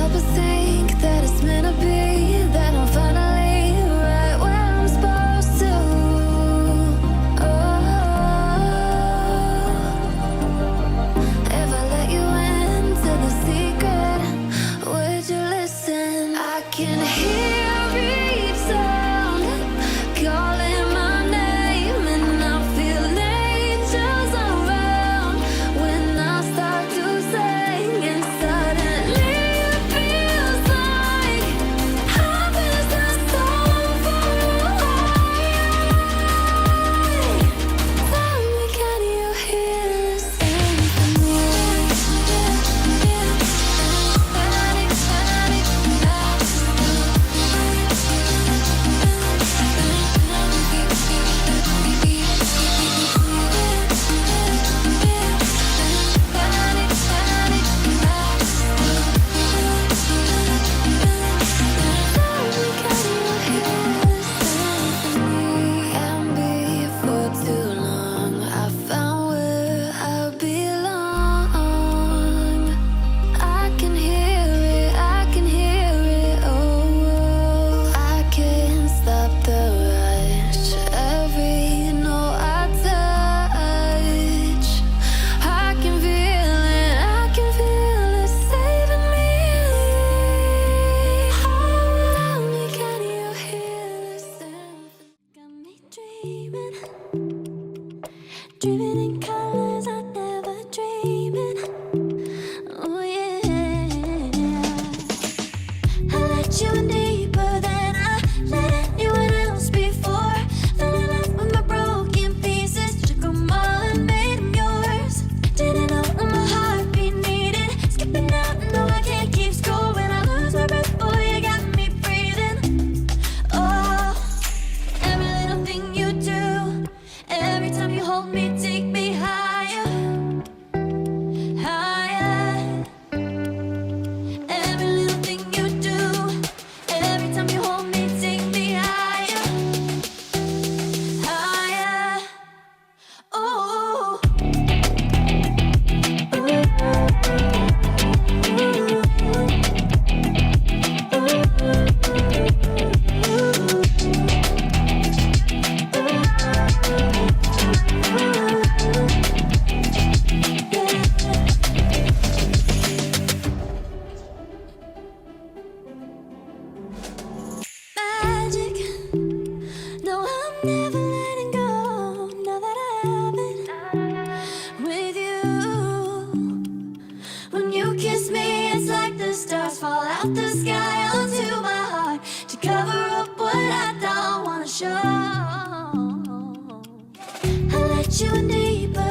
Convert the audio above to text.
help but think that it's meant to be, that I'm finally right where I'm supposed to. If I let you into the secret, would you listen? I can hear each sound calling my name, and I feel angels around when I start to sing, and suddenly it feels like heaven's not so far away. Tell me, can you hear the symphony? Can't be for too long. I found where I belong. I can hear it, I can hear it. Oh, I can't stop the rush. Every note I touch, I can feel it, I can feel it saving me. Tell me, can you hear the symphony? Got me dreaming, dreaming in colors I never dreamed. Oh yeah, I let you in deeper than I let anyone else before. Fell in love with my broken pieces, took 'em all and made 'em yours. Didn't know what my heartbeat needed, skipping out, no I can't keep score. When I lose my breath, boy, you got me breathing. Oh, every little thing you do, every time you hold me, take me higher, higher. Every little thing you do, every time you hold me, take me higher, higher. Oh. Magic. No, I'm never letting go. Now that I have it with you. When you kiss me, it's like the stars fall out the sky onto my heart to cover up what I don't wanna show. I let you in deeper